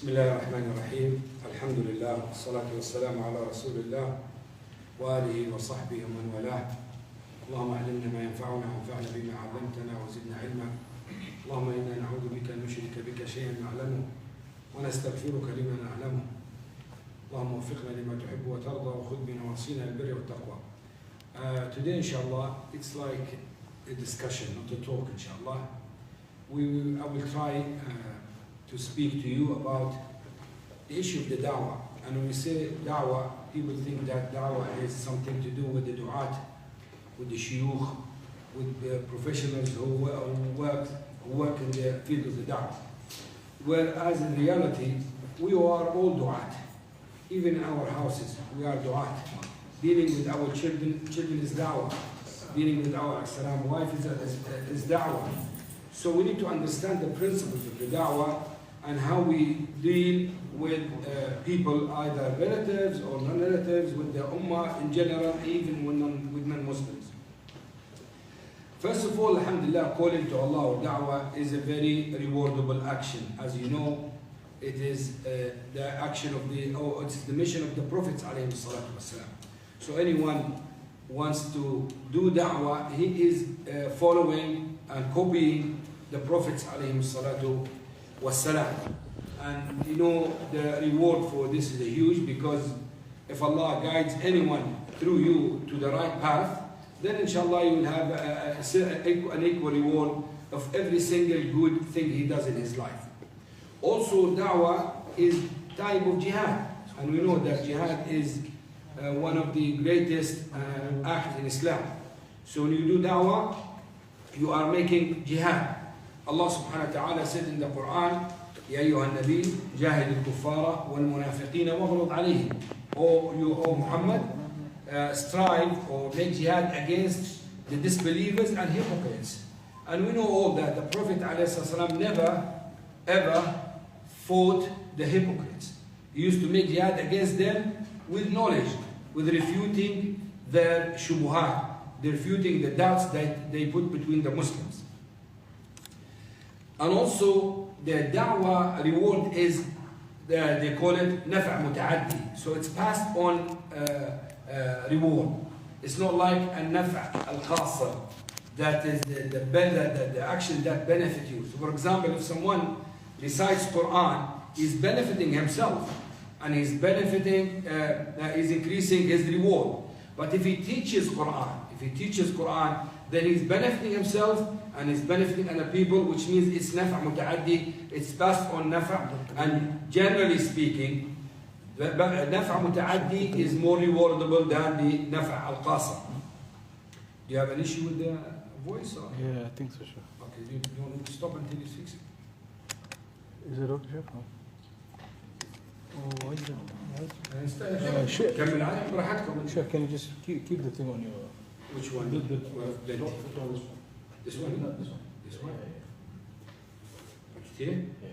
بسم الله الرحمن الرحيم. الحمد لله والصلاة والسلام على رسول الله وآله وصحبه ومن والاه. اللهم علمنا ما ينفعنا وانفعنا بما علمتنا وزدنا علما. اللهم إنا نعوذ بك أن نشرك بك شيئا نعلمه ونستغفرك لما نعلمه. اللهم وفقنا لما تحب وترضى وخذ بنواصينا البر والتقوى. Today inshallah it's like a discussion, not a talk inshallah. I will try to speak to you about the issue of the da'wah. And when we say da'wah, people think that da'wah is something to do with the du'at, with the shuyukh, with the professionals who work in the field of the da'wah. Whereas in reality, we are all du'at. Even in our houses, we are du'at. Dealing with our children is da'wah. Dealing with our wife is da'wah. So we need to understand the principles of the da'wah and how we deal with people, either relatives or non-relatives, with the ummah in general, even with non-Muslims. First of all, alhamdulillah, calling to Allah or da'wah is a very rewardable action. As you know, it is the action of it's the mission of the Prophets alayhi salatu wasalam. So anyone wants to do da'wah, he is following and copying the Prophets alayhi salatu wasalam. And you know the reward for this is huge, because if Allah guides anyone through you to the right path, then inshallah you will have an equal reward of every single good thing he does in his life. Also, da'wah is type of jihad, and we know that jihad is one of the greatest acts in Islam. So when you do da'wah, you are making jihad. Allah subhanahu wa ta'ala said in the Quran, يا أيها النبي جاهد الكفار والمنافقين واغلظ عليهم. O Muhammad, strive or make jihad against the disbelievers and hypocrites. And we know all that the Prophet ﷺ never ever fought the hypocrites. He used to make jihad against them with knowledge, with refuting their shubuhat, refuting the doubts that they put between the Muslims. And also the da'wah reward is, they call it nafa' muta'addi. So it's passed on reward. It's not like a nafa' al-khassa, that is the action that benefits you. So for example, if someone recites Quran, he's benefiting himself and he's benefiting, he's increasing his reward. But if he teaches Quran, then he's benefiting himself and he's benefiting other people, which means it's nafa' muta'addi, it's passed on nafa'. And generally speaking, the nafa' muta'addi is more rewardable than the nafa' al-qasa. Do you have an issue with the voice? Or? Yeah, I think so, Sheikh. Okay, you want me to stop until you fix it? Is it okay, Sheikh? Oh, why did it? Sheikh, can you just keep the thing on your... Which one? This one? No, this one. This one? Yeah. Okay. Yeah.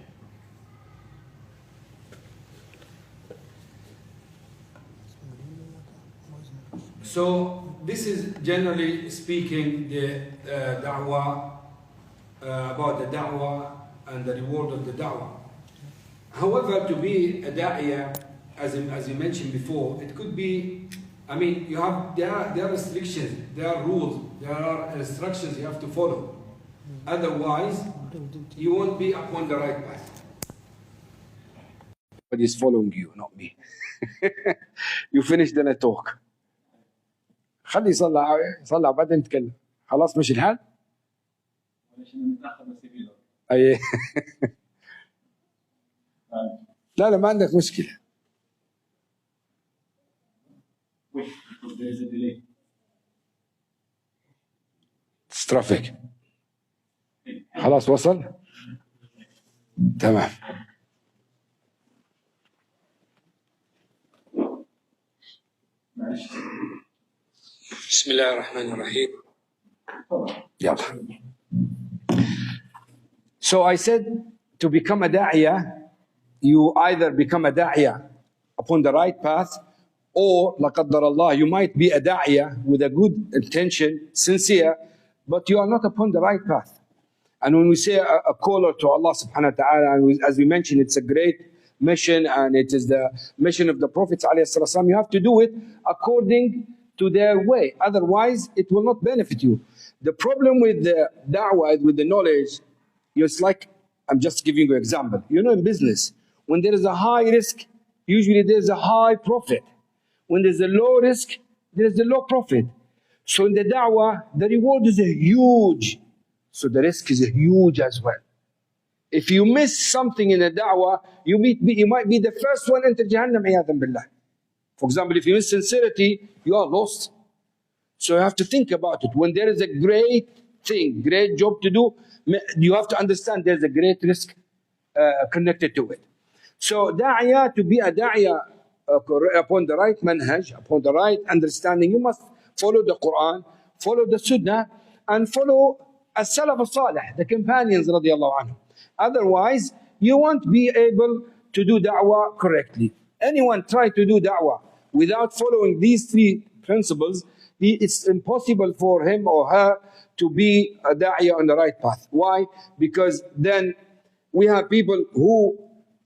So this is generally speaking the da'wah, about the da'wah and the reward of the da'wah. However, to be a da'iyah, as you mentioned before, it could be, I mean, there are restrictions, there are rules, there are instructions you have to follow. Otherwise, you won't be upon the right path. But he's following you, not me. You finish, then I talk. خلي يصلع بعدين نتكلم. خلاص ماشي الحال؟ اي لا ما عندك مشكلة. ترافيك. خلاص وصل؟ تمام. بسم الله الرحمن الرحيم. يلا. So I said, to become a da'iyah, you either become a da'iyah upon the right path, or la qaddar Allah, you might be a da'iyah with a good intention, sincere, but you are not upon the right path. And when we say a caller to Allah subhanahu wa ta'ala, as we mentioned, it's a great mission and it is the mission of the Prophet ﷺ, you have to do it according to their way. Otherwise, it will not benefit you. The problem with the da'wah, with the knowledge, it's like, I'm just giving you an example. You know, in business, when there is a high risk, usually there's a high profit. When there's a low risk, there's a low profit. So in the da'wah, the reward is huge. So the risk is huge as well. If you miss something in the da'wah, you might be the first one into Jahannam, iyadhan billah. For example, if you miss sincerity, you are lost. So you have to think about it. When there is a great thing, great job to do, you have to understand there's a great risk connected to it. So da'iyah, to be a da'iyah upon the right manhaj, upon the right understanding, you must follow the Quran, follow the Sunnah, and follow السلف الصالح, the companions radiallahu anhum. Otherwise, you won't be able to do da'wah correctly. Anyone try to do da'wah without following these three principles, it's impossible for him or her to be a da'iyah on the right path. Why? Because then we have people who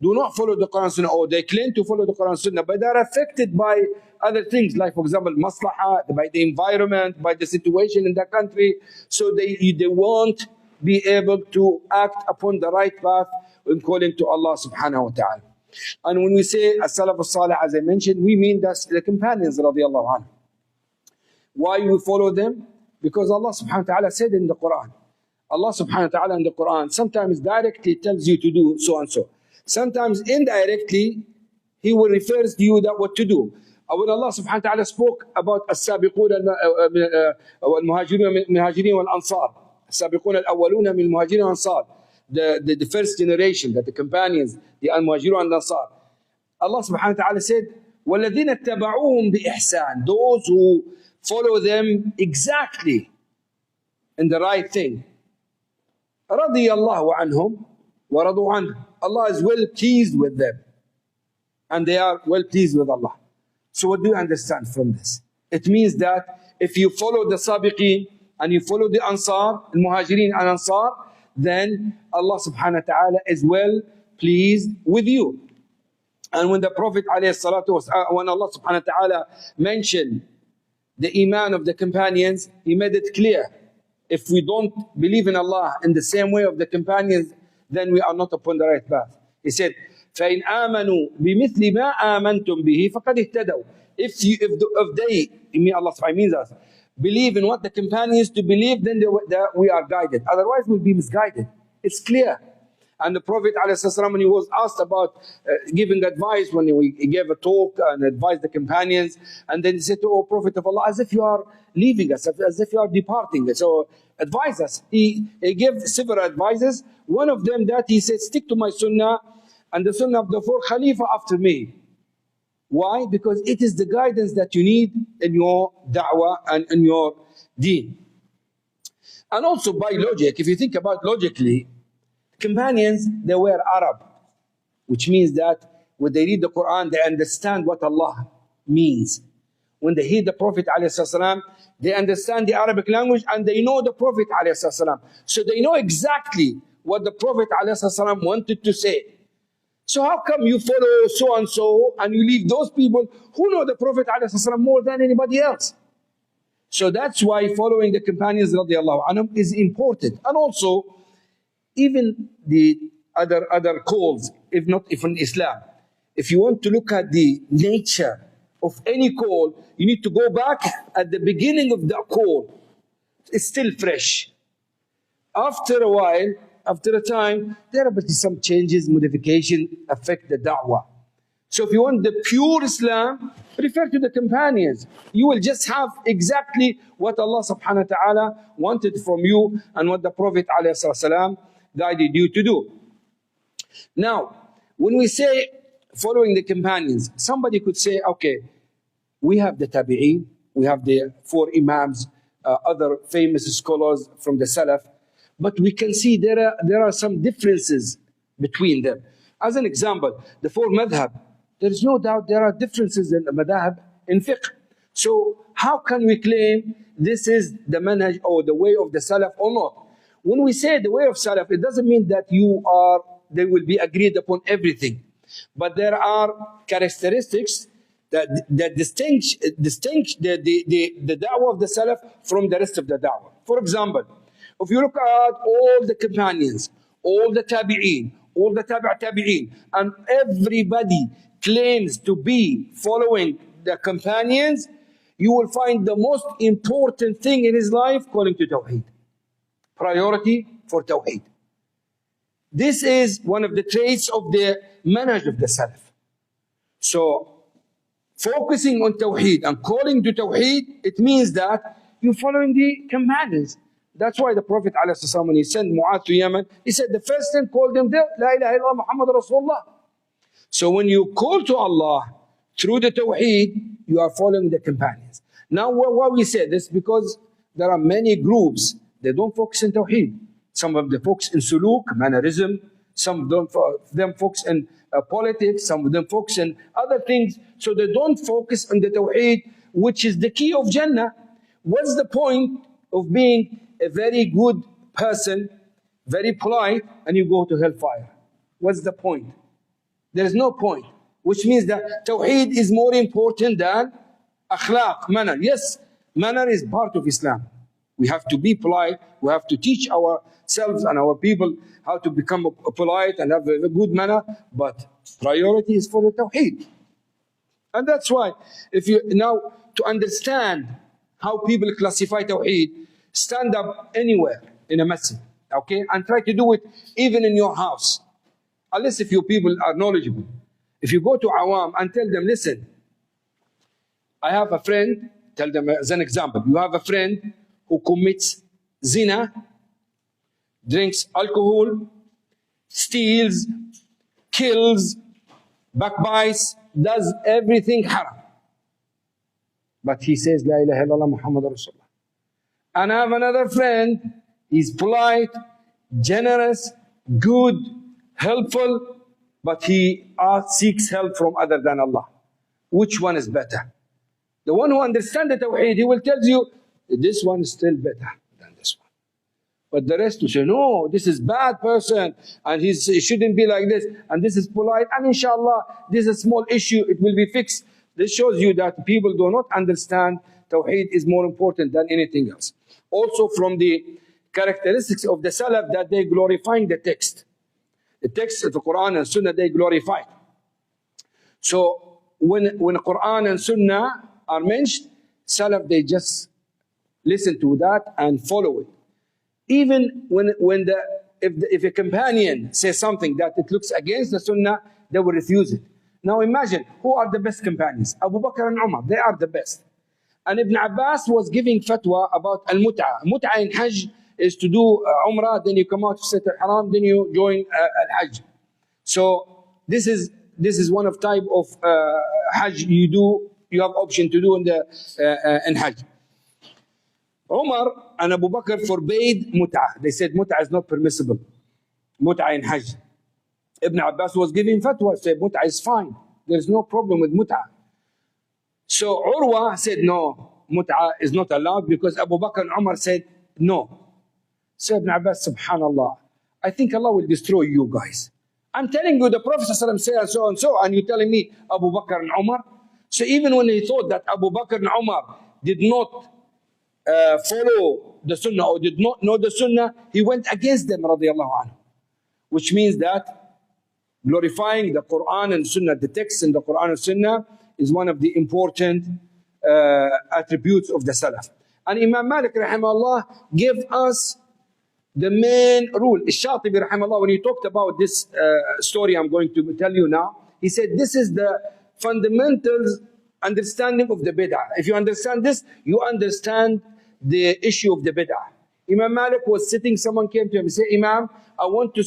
do not follow the Quran Sunnah, or they claim to follow the Quran Sunnah, but they are affected by other things, like for example maslahah, by the environment, by the situation in the country. So they won't be able to act upon the right path in calling to Allah subhanahu wa ta'ala. And when we say as-salaf as-salih, as I mentioned, we mean that's the companions radiallahu anhu. Why we follow them? Because Allah subhanahu wa ta'ala said in the Quran. Allah subhanahu wa ta'ala in the Quran sometimes directly tells you to do so and so. Sometimes indirectly, He will refer to you that what to do. When Allah subhanahu wa ta'ala spoke about السابقون المهاجرين والأنصار, السابقون الأولون من المهاجرين والأنصار, the first generation, that the companions, the al-muhajirun and ansar. Allah subhanahu wa ta'ala said, وَالَّذِينَ اتَّبَعُوهُمْ بِإِحْسَانٍ, those who follow them exactly in the right thing. رَضِيَ اللَّهُ عَنْهُمْ وَرَضُوا عَنْهُ. Allah is well pleased with them, and they are well pleased with Allah. So what do you understand from this? It means that if you follow the Sabiqeen and you follow the Ansar, the Muhajirin and Ansar, then Allah subhanahu wa ta'ala is well pleased with you. And when the Prophet when Allah subhanahu wa ta'ala mentioned the iman of the companions, He made it clear. If we don't believe in Allah in the same way of the companions, then we are not upon the right path. He said, فَإِنْ آمَنُوا بِمِثْلِ مَا آمَنْتُمْ بِهِ فَقَدْ اهْتَدَوْا. If they, Allah subhanahu means us, believe in what the companions to believe, then we are guided. Otherwise we'll be misguided. It's clear. And the Prophet ﷺ, when he was asked about giving advice, when he gave a talk and advised the companions, and then he said to, "O Prophet of Allah, as if you are leaving us, as if you are departing. So advise us." He gave several advices. One of them that he said, stick to my sunnah and the sunnah of the four Khalifa after me. Why? Because it is the guidance that you need in your da'wah and in your deen. And also by logic, if you think about logically, companions, they were Arab, which means that when they read the Quran, they understand what Allah means. When they hear the Prophet ﷺ, they understand the Arabic language and they know the Prophet ﷺ. So they know exactly what the Prophet ﷺ wanted to say. So how come you follow so and so and you leave those people who know the Prophet ﷺ more than anybody else? So that's why following the companions radiallahu anhum is important. And also, even the other calls, if not even Islam, if you want to look at the nature of any call, you need to go back at the beginning of the call. It's still fresh. After a while, after a time, there will be some changes, modification, affect the da'wah. So if you want the pure Islam, refer to the companions. You will just have exactly what Allah subhanahu wa ta'ala wanted from you and what the Prophet ﷺ guided you to do. Now, when we say following the companions, somebody could say, okay, we have the tabi'een, we have the four imams, other famous scholars from the Salaf, but we can see there are some differences between them. As an example, the four madhab, there is no doubt there are differences in the madhab in fiqh. So how can we claim this is the manhaj or the way of the Salaf or not? When we say the way of Salaf, it doesn't mean that they will be agreed upon everything. But there are characteristics that distinguish the da'wah of the Salaf from the rest of the da'wah. For example, if you look at all the companions, all the tabi'een, all the tabi'een, and everybody claims to be following the companions, you will find the most important thing in his life calling to Tawheed. Priority for Tawheed. This is one of the traits of the manhaj of the Salaf. So, focusing on Tawheed and calling to Tawheed, it means that you're following the companions. That's why the Prophet ﷺ, when he sent Mu'adh to Yemen, he said the first thing called them there, La ilaha illallah Muhammad Rasulullah. So when you call to Allah through the Tawheed, you are following the companions. Now why we say this? Because there are many groups, they don't focus on Tawheed. Some of them focus in suluk, mannerism. Some of them focus in politics. Some of them focus in other things. So they don't focus on the Tawheed, which is the key of Jannah. What's the point of being a very good person, very polite, and you go to hellfire? What's the point? There is no point. Which means that Tawheed is more important than akhlaq, manner. Yes, manner is part of Islam. We have to be polite. We have to teach ourselves and our people how to become polite and have a good manner. But priority is for the Tawheed. And that's why, if you now to understand how people classify Tawheed, stand up anywhere in a masjid, okay, and try to do it even in your house. Unless if your people are knowledgeable. If you go to Awam and tell them, listen, I have a friend, tell them as an example, you have a friend who commits zina, drinks alcohol, steals, kills, backbites, does everything haram. But he says, La ilaha illallah Muhammad Rasulullah. And I have another friend, he's polite, generous, good, helpful, but he seeks help from other than Allah. Which one is better? The one who understands the Tawheed, he will tell you, this one is still better than this one. But the rest will say, no, this is bad person, and he shouldn't be like this, and this is polite, and inshallah, this is a small issue, it will be fixed. This shows you that people do not understand Tawheed is more important than anything else. Also from the characteristics of the Salaf, that they glorifying the text. The text of the Quran and Sunnah, they glorify. So when Quran and Sunnah are mentioned, Salaf, they just listen to that and follow it. Even if a companion says something that it looks against the Sunnah, they will refuse it. Now imagine, who are the best companions? Abu Bakr and Umar, they are the best. And Ibn Abbas was giving fatwa about al-mut'ah. Mut'ah in Hajj is to do Umrah, then you come out to Set al-Haram, then you join al-Hajj. So this is one of type of Hajj you have option to do in Hajj. Umar and Abu Bakr forbade mut'ah. They said mut'ah is not permissible. Mut'ah in Hajj. Ibn Abbas was giving fatwa, said mut'ah is fine. There is no problem with mut'ah. So Urwa said no, mut'ah is not allowed because Abu Bakr and Umar said no. So Ibn Abbas, subhanallah, I think Allah will destroy you guys. I'm telling you the Prophet ﷺ said so and so, and you're telling me Abu Bakr and Umar? So even when he thought that Abu Bakr and Umar did not follow the Sunnah or did not know the Sunnah, he went against them, radiallahu anhu. Which means that glorifying the Quran and Sunnah, the text in the Quran and Sunnah, is one of the important attributes of the Salaf. And Imam Malik, rahimahullah, gave us the main rule. Al-Shatibi, rahimahullah, when he talked about this story I'm going to tell you now, he said this is the fundamental understanding of the bid'ah. If you understand this, you understand the issue of the bid'ah. Imam Malik was sitting, someone came to him and said, Imam, I want to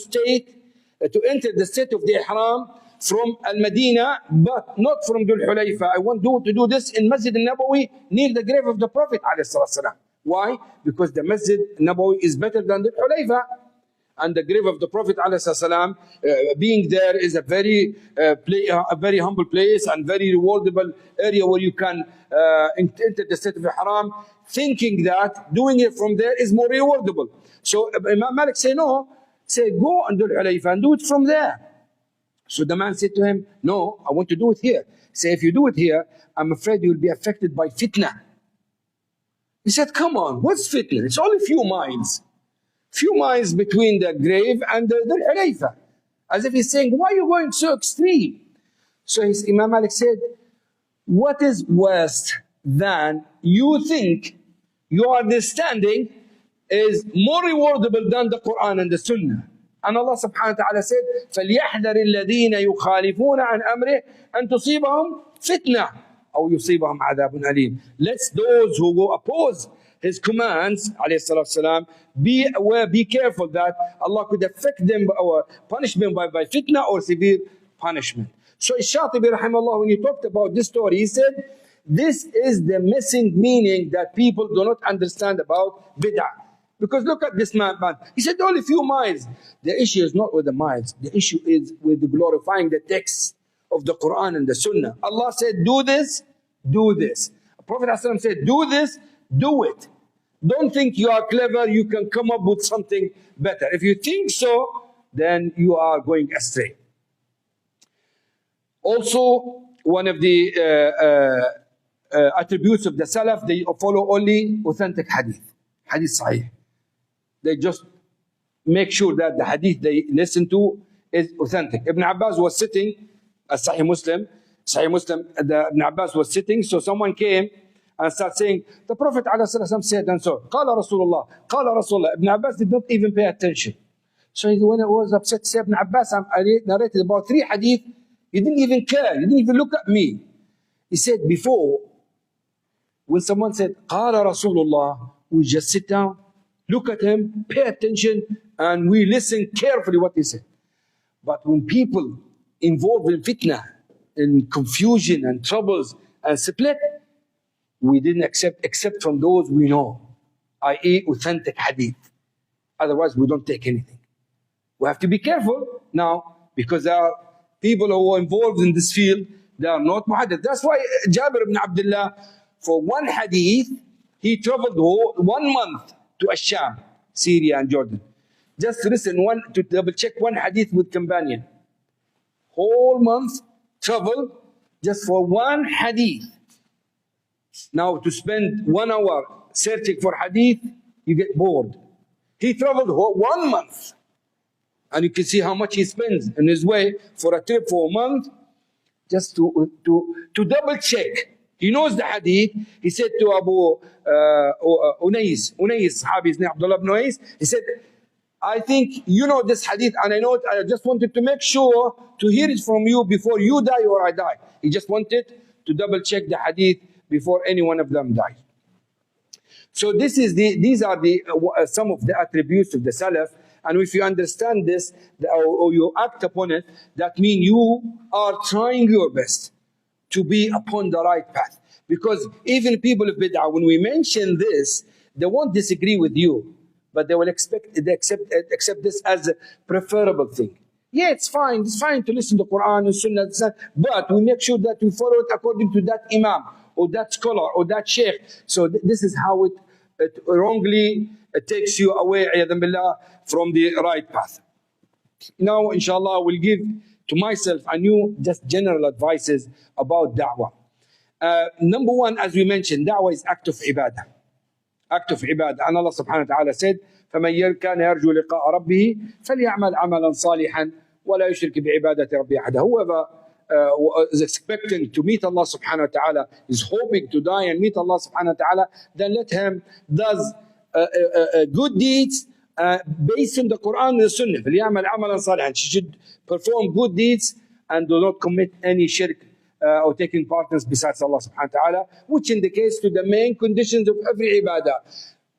enter the state of the Ihram from Al-Madinah, but not from Dhul Hulayfa. I want to do this in Masjid al-Nabawi near the grave of the Prophet ﷺ. Why? Because the Masjid al-Nabawi is better than Dhul Hulayfa. And the grave of the Prophet ﷺ, being there is a very humble place and very rewardable area where you can enter the state of Ihram, thinking that doing it from there is more rewardable. So Imam Malik said no, say go on Dhul Hulayfa and do it from there. So the man said to him, no, I want to do it here. Say, if you do it here, I'm afraid you'll be affected by fitna. He said, come on, what's fitna? It's only a few miles. Few miles between the grave and the Hulayfa. As if he's saying, why are you going so extreme? So Imam Malik said, what is worse than you think your understanding is more rewardable than the Quran and the Sunnah? And Allah subhanahu wa ta'ala said, فَلْيَحْذَرِ الَّذِينَ يُخَالِفُونَ عَنْ أَمْرِهِ أَن تُصِيبَهُمْ فِتْنَةٌ أَوْ يُصِيبَهُمْ عَذَابٌ أَلِيمٌ. Let those who go oppose his commands, alayhi salatu wasalam, be aware, be careful that Allah could affect them or punish them by fitna or severe punishment. So Shatibi rahimahullah, when he talked about this story, he said, this is the missing meaning that people do not understand about bid'ah. Because look at this man. He said only a few miles. The issue is not with the miles. The issue is with glorifying the text of the Quran and the Sunnah. Allah said, do this, do this. Prophet ﷺ said, do this, do it. Don't think you are clever, you can come up with something better. If you think so, then you are going astray. Also, one of the attributes of the Salaf, they follow only authentic hadith. Hadith sahih. They just make sure that the hadith they listen to is authentic. Ibn Abbas was sitting, Sahih Muslim, Ibn Abbas was sitting, so someone came and started saying, the Prophet ﷺ said and so, قال Rasulullah, قال Rasulullah. Ibn Abbas did not even pay attention. So when I was upset to say, Ibn Abbas, I narrated about 3 hadith, he didn't even care, he didn't even look at me. He said, before, when someone said, قال Rasulullah, we just sit down, look at him, pay attention, and we listen carefully what he said. But when people involved in fitna, in confusion and troubles and split, we didn't accept except from those we know, i.e. authentic hadith. Otherwise, we don't take anything. We have to be careful now, because there are people who are involved in this field, they are not muhaddith. That's why Jabir ibn Abdullah, for one hadith, he traveled 1 month to Asham, Syria and Jordan. Just to listen, to double check one hadith with companion. Whole month travel just for one hadith. Now to spend 1 hour searching for hadith, you get bored. He traveled 1 month. And you can see how much he spends in his way for a trip for a month, just to double check. He knows the hadith. He said to Abu Unais, Sahabi, his name Abdullah ibn Unais, he said, I think you know this hadith and I know it. I just wanted to make sure to hear it from you before you die or I die. He just wanted to double check the hadith before any one of them died. So these are some of the attributes of the Salaf. And if you understand this or you act upon it, that means you are trying your best to be upon the right path. Because even people of bid'ah, when we mention this, they won't disagree with you, but they will accept this as a preferable thing. Yeah, it's fine to listen to Quran and Sunnah, but we make sure that we follow it according to that Imam, or that scholar, or that Sheikh. So this is how it wrongly takes you away, a'yadhan billah, from the right path. Now, inshallah, I will give to myself and you just general advices about da'wah. Number one, as we mentioned, da'wah is act of ibadah. Act of ibadah. And Allah subhanahu wa ta'ala said, فَمَنْ كَانَ يَرْجُو لِقَاءَ رَبِّهِ فَلْيَعْمَلْ عَمَلًا صَالِحًا وَلَا يُشْرِكْ بِعِبَادَةِ رَبِّهِ أَحَدًا. Whoever is expecting to meet Allah subhanahu wa ta'ala, is hoping to die and meet Allah subhanahu wa ta'ala, then let him does good deeds based on the Quran and the Sunnah. فَلْيَعْمَلْ عَمَلًا صَالِحًا. She should perform good deeds and do not commit any shirk or taking partners besides Allah subhanahu wa ta'ala, which indicates to the main conditions of every ibadah: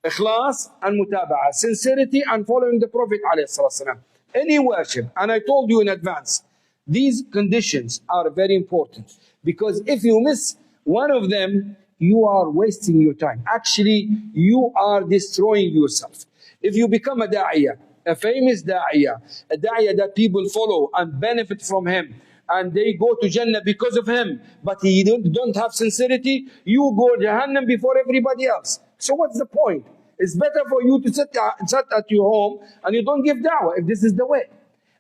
ikhlas and mutaba'ah, sincerity and following the Prophet alayhi salatu. Any worship, and I told you in advance, these conditions are very important, because if you miss one of them, you are wasting your time. Actually, you are destroying yourself. If you become a da'iyah, a famous da'iyah, a da'iyah that people follow and benefit from him, and they go to Jannah because of him, but he don't have sincerity, you go to Jahannam before everybody else. So what's the point? It's better for you to sit at your home and you don't give da'wah if this is the way.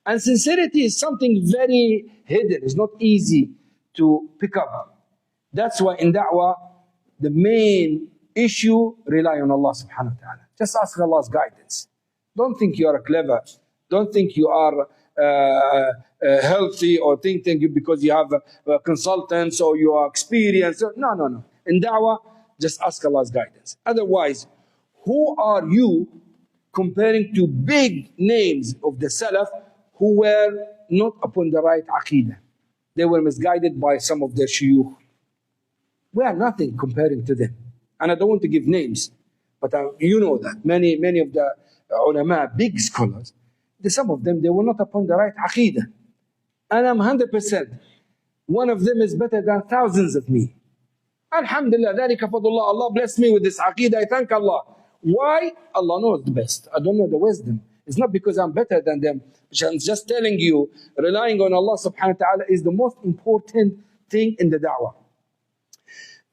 And sincerity is something very hidden. It's not easy to pick up. That's why in da'wah, the main issue, rely on Allah subhanahu wa ta'ala. Just ask Allah's guidance. Don't think you are clever. Don't think you are healthy, or think because you have consultants or you are experienced. No, no, no. In da'wah, just ask Allah's guidance. Otherwise, who are you comparing to big names of the Salaf who were not upon the right aqidah? They were misguided by some of their shuyukh. We are nothing comparing to them. And I don't want to give names, but you know that many of the ulama, big scholars, some of them, they were not upon the right aqidah. And I'm 100%. One of them is better than thousands of me. Alhamdulillah, ذَلِكَ فَضْلُ اللَّهِ. Allah blessed me with this aqidah. I thank Allah. Why? Allah knows the best. I don't know the wisdom. It's not because I'm better than them. I'm just telling you, relying on Allah subhanahu wa ta'ala is the most important thing in the da'wah.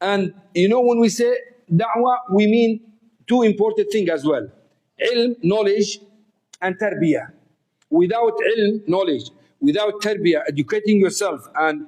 And you know, when we say da'wah, we mean two important things as well. Ilm, knowledge, and tarbiyah. Without ilm, knowledge, without tarbiyah, educating yourself and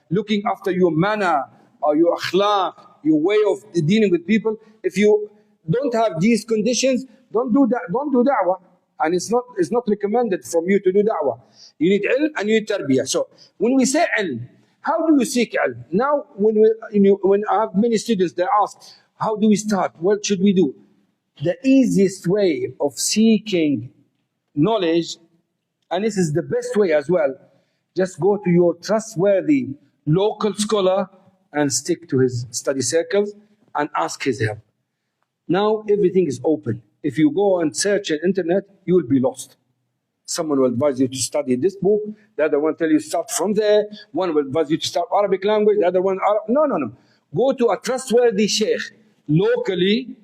looking after your manner or your akhlaq, your way of dealing with people, if you don't have these conditions, don't do da'wah. And it's not recommended from you to do da'wah. You need ilm and you need tarbiyah. So when we say ilm, how do you seek ilm? Now when I have many students, they ask, how do we start? What should we do? The easiest way of seeking knowledge, and this is the best way as well, just go to your trustworthy local scholar and stick to his study circles and ask his help. Now everything is open. If you go and search on internet, you will be lost. Someone will advise you to study this book, the other one tell you start from there, one will advise you to start Arabic language, the other one Arab. No. Go to a trustworthy sheikh locally,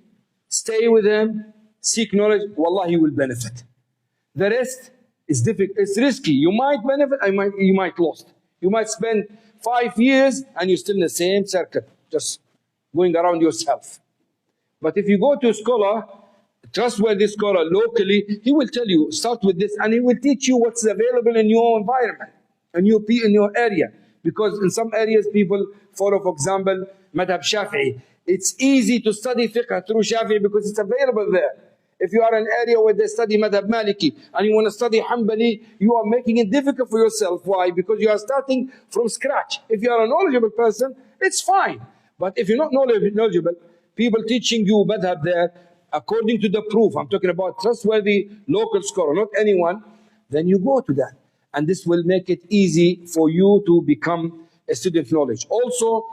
stay with him, seek knowledge, wallah, you will benefit. The rest is difficult, it's risky. You might benefit, you might lose. You might spend 5 years and you're still in the same circle, just going around yourself. But if you go to a scholar, trustworthy scholar locally, he will tell you, start with this, and he will teach you what's available in your environment, in your area. Because in some areas people follow, for example, madhab Shafi'i. It's easy to study fiqh through Shafi'i because it's available there. If you are in an area where they study madhab Maliki and you want to study Hanbali, you are making it difficult for yourself. Why? Because you are starting from scratch. If you are a knowledgeable person, it's fine. But if you're not knowledgeable, people teaching you madhab there, according to the proof, I'm talking about trustworthy local scholar, not anyone, then you go to that. And this will make it easy for you to become a student of knowledge. Also,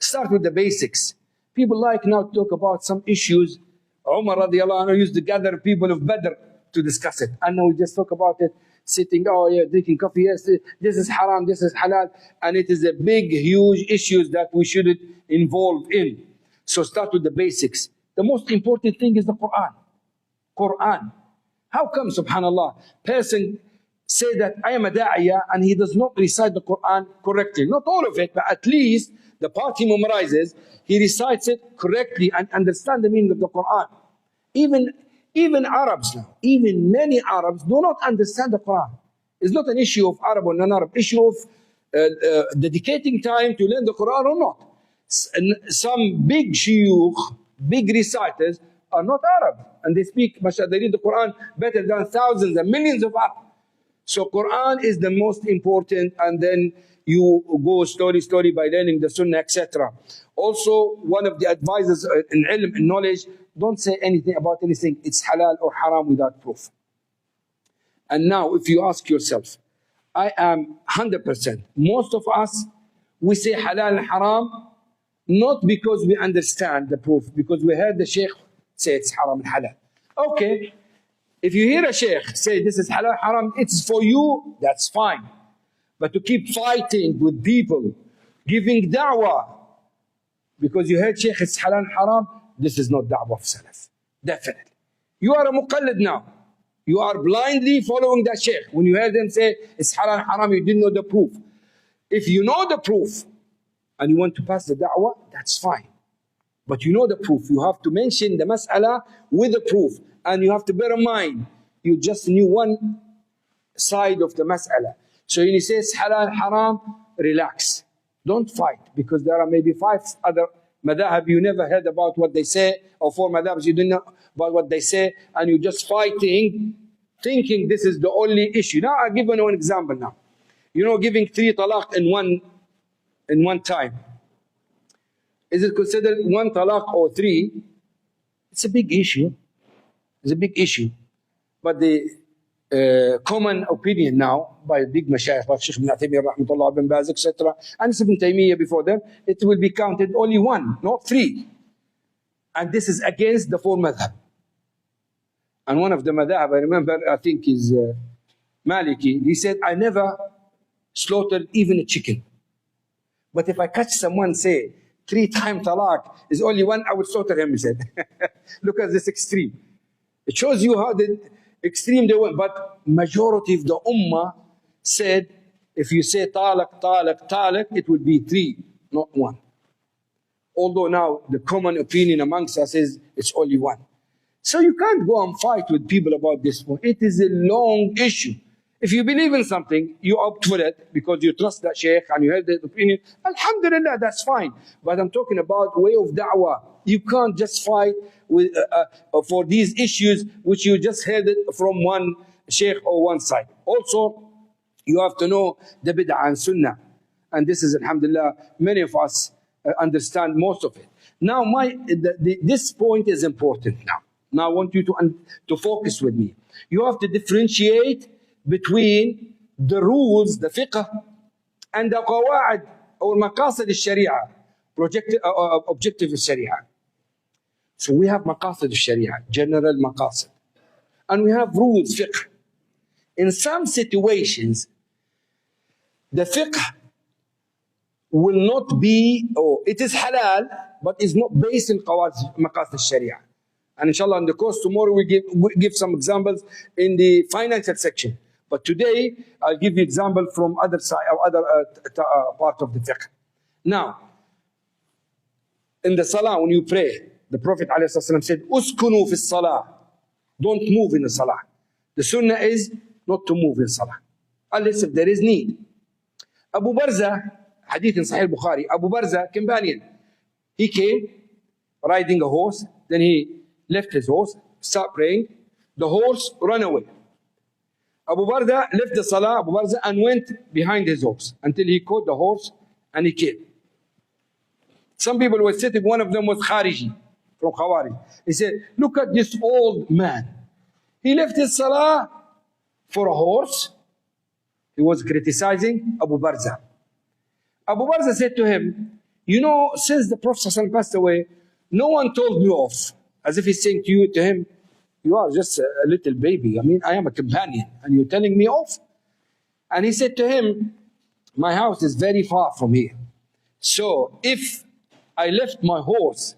start with the basics. People like now to talk about some issues. Umar radiallahu anhu used to gather people of Badr to discuss it. And now we just talk about it, sitting, oh yeah, drinking coffee, yes, this is haram, this is halal. And it is a big, huge issues that we shouldn't involve in. So start with the basics. The most important thing is the Quran. Quran. How come, subhanallah, person say that I am a da'iyah and he does not recite the Quran correctly? Not all of it, but at least the part he memorizes, he recites it correctly and understand the meaning of the Quran. Even Arabs now, even many Arabs do not understand the Quran. It's not an issue of Arab or non-Arab, issue of dedicating time to learn the Quran or not. Some big shuyukh, big reciters are not Arab, and they speak, they read the Quran better than thousands and millions of Arab. So Quran is the most important, and then you go story by learning the Sunnah, etc. Also, one of the advisors in ilm and knowledge, don't say anything about anything, it's halal or haram without proof. And now, if you ask yourself, I am 100%, most of us, we say halal and haram, not because we understand the proof, because we heard the sheikh say it's haram and halal. Okay, if you hear a sheikh say this is halal, haram, it's for you, that's fine. But to keep fighting with people, giving da'wah, because you heard sheikh it's halal and haram, this is not da'wah of salaf. Definitely. You are a muqallid now. You are blindly following that sheikh. When you heard them say it's halal and haram, you didn't know the proof. If you know the proof, and you want to pass the da'wah, that's fine. But you know the proof. You have to mention the mas'ala with the proof. And you have to bear in mind, you just knew one side of the mas'ala. So when he says halal, haram, relax. Don't fight, because there are maybe 5 other madhab you never heard about what they say, or 4 madhabs you didn't know about what they say, and you're just fighting, thinking this is the only issue. Now I'll give you an example now. You know, giving 3 talaq in one time. Is it considered 1 talaq or 3? It's a big issue. It's a big issue. But the common opinion now by big mashayikh like Sheikh Ibn Taymiyyah, rahmatullah, Ibn Baz, etc., and Ibn Taymiyyah before them, it will be counted only 1, not 3. And this is against the 4 madhab. And one of the madhab, I remember, I think is Maliki, he said, I never slaughtered even a chicken. But if I catch someone say 3 times talaq is only 1, I would slaughter him, he said. Look at this extreme. It shows you how the extreme they went. But majority of the ummah said, if you say talaq, talaq, talaq, it would be 3, not 1. Although now the common opinion amongst us is it's only 1. So you can't go and fight with people about this one. It is a long issue. If you believe in something, you opt for it because you trust that sheikh and you have that opinion. Alhamdulillah, that's fine. But I'm talking about way of da'wah. You can't just fight with, for these issues which you just heard it from one sheikh or one side. Also, you have to know the bid'ah and sunnah. And this is, alhamdulillah, many of us understand most of it. Now, this point is important now. Now I want you to focus with me. You have to differentiate between the rules, the fiqh, and the qawa'id or maqasid al-sharia, objective al-sharia. So we have maqasid al-sharia, general maqasid. And we have rules, fiqh. In some situations, the fiqh will not be, it is halal, but is not based on maqasid al-sharia. And inshallah, in the course tomorrow, we give some examples in the financial section. But today, I'll give you example from other side or other part of the fiqh. Now, in the salah, when you pray, the Prophet ﷺ said, "Uskunu fi salah." Don't move in the salah. The sunnah is not to move in salah, unless if there is need. Abu Barza, hadith in Sahih Bukhari, Abu Barza, companion, he came riding a horse, then he left his horse, start praying, the horse ran away. Abu Barza left the salah, Abu Barza, and went behind his horse until he caught the horse and he killed. Some people were sitting, one of them was Khariji, from Khawarij. He said, look at this old man. He left his salah for a horse. He was criticizing Abu Barza. Abu Barza said to him, you know, since the Prophet passed away, no one told me off. As if he's saying to him, you are just a little baby. I mean, I am a companion and you're telling me off? And he said to him, my house is very far from here. So if I left my horse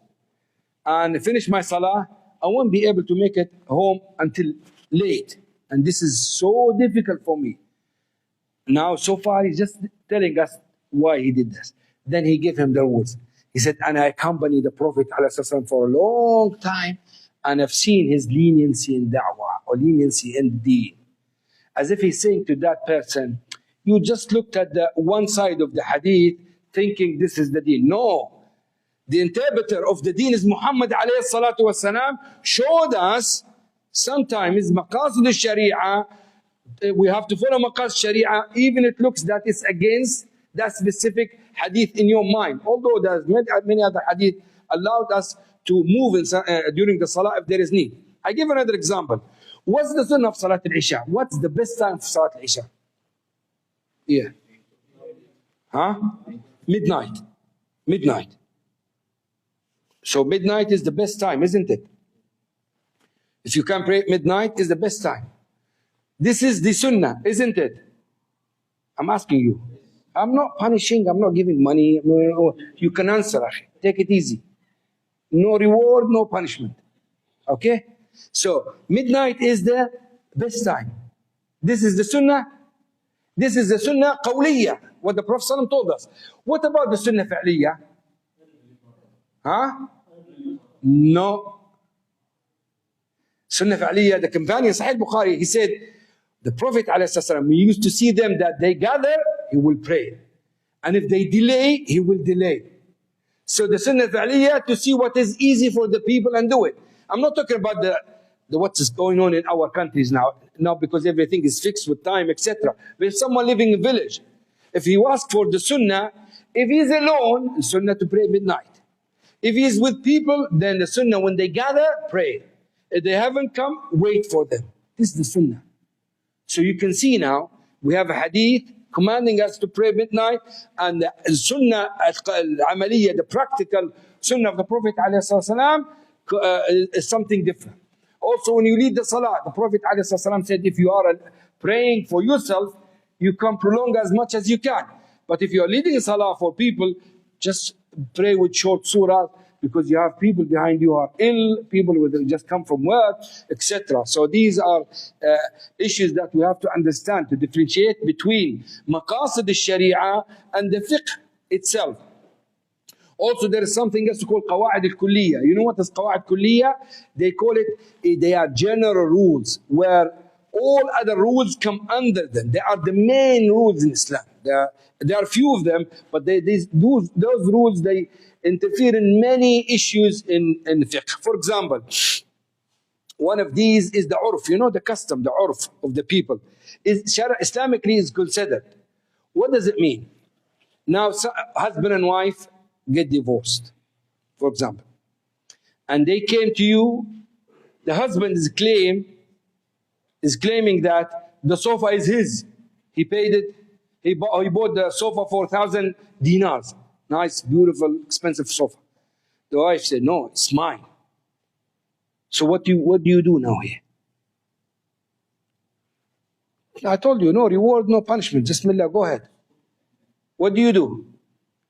and finished my salah, I won't be able to make it home until late. And this is so difficult for me. Now, so far, he's just telling us why he did this. Then he gave him the rules. He said, and I accompanied the Prophet ﷺ for a long time, and I've seen his leniency in da'wah, or leniency in deen. As if he's saying to that person, you just looked at the one side of the hadith, thinking this is the deen. No. The interpreter of the deen is Muhammad ﷺ, showed us sometimes maqasid al-sharia, we have to follow maqasid sharia, even it looks that it's against that specific hadith in your mind. Although there's many other hadith allowed us to move during the salah if there is need. I give another example. What's the sunnah of Salat al-Isha? What's the best time for Salat al-Isha? Yeah. Huh? Midnight. Midnight. So midnight is the best time, isn't it? If you can pray at midnight, is the best time. This is the sunnah, isn't it? I'm asking you. I'm not punishing, I'm not giving money. You can answer, akhi. Take it easy. No reward, no punishment. Okay? So, midnight is the best time. This is the sunnah. This is the sunnah qawliya, what the Prophet ﷺ told us. What about the sunnah fa'liya? Huh? No. Sunnah fa'liya, the companion, Sahih Bukhari, he said, The Prophet ﷺ, we used to see them that they gather, he will pray. And if they delay, he will delay. So the sunnah aliyah to see what is easy for the people and do it. I'm not talking about the what is going on in our countries now because everything is fixed with time, etc. But if someone living in a village, if he asks for the sunnah, if he's alone, the sunnah to pray midnight. If he's with people, then the sunnah when they gather, pray. If they haven't come, wait for them. This is the sunnah. So you can see now, we have a hadith commanding us to pray midnight, and the sunnah al-amaliyya, the practical sunnah of the Prophet ﷺ, is something different. Also, when you lead the salah, the Prophet ﷺ said, if you are praying for yourself, you can prolong as much as you can. But if you are leading salah for people, just pray with short surah, because you have people behind you who are ill, people who just come from work, etc. So these are issues that we have to understand to differentiate between maqasid al-sharia and the fiqh itself. Also, there is something else called qawa'id al-kulliyya. You know what is qawa'id kulliyya? They call it, they are general rules where all other rules come under them. They are the main rules in Islam. There are few of them, but those rules, they interfere in many issues in fiqh. For example, one of these is the urf, you know, the custom, the urf of the people. Islamically is considered. What does it mean? Now, husband and wife get divorced, for example, and they came to you. The husband is claiming that the sofa is his. He paid it. He bought the sofa for 1,000 dinars. Nice, beautiful, expensive sofa. The wife said, no, it's mine. So what do you do now here? I told you, no reward, no punishment. Just Bismillah, go ahead. What do you do?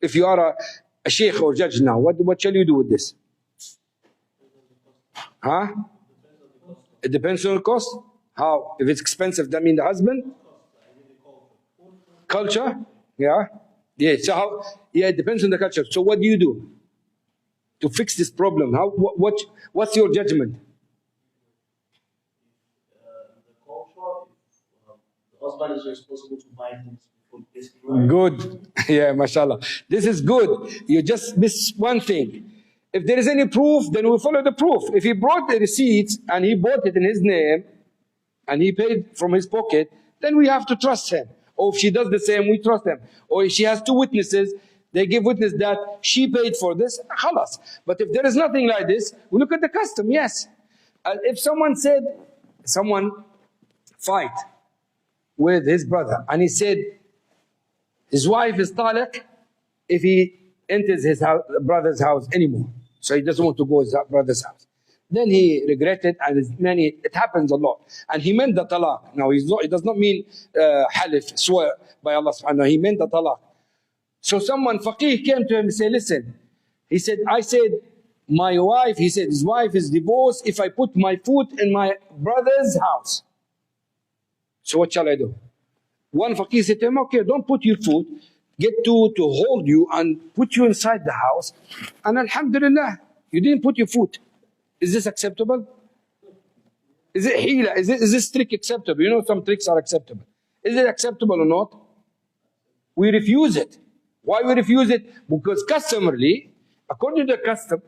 If you are a sheikh or judge now, what shall you do with this? Huh? It depends on the cost. How? If it's expensive, that means the husband? Culture? Yeah. Yeah, so how? Yeah, it depends on the culture. So what do you do to fix this problem? What's your judgment? The culture, the husband is responsible to buy things. Good. Yeah, mashallah. This is good. You just miss one thing. If there is any proof, then we follow the proof. If he brought the receipts and he bought it in his name and he paid from his pocket, then we have to trust him. Or if she does the same, we trust them. Or if she has two witnesses, they give witness that she paid for this, khalas. But if there is nothing like this, we look at the custom, yes. If someone fight with his brother, and he said his wife is talaq if he enters his brother's house anymore. So he doesn't want to go to his brother's house. Then he regretted, and it happens a lot. And he meant the talaq. Now, it does not mean halif, swear by Allah subhanahu wa ta'ala. He meant the talaq. So someone, faqih, came to him and said, listen, he said, my wife, he said, his wife is divorced if I put my foot in my brother's house. So what shall I do? One faqih said to him, okay, don't put your foot, get two to hold you and put you inside the house. And alhamdulillah, you didn't put your foot. Is this acceptable? Is it hila? Is this trick acceptable? You know, some tricks are acceptable. Is it acceptable or not? We refuse it. Why we refuse it? Because customarily, according to the custom,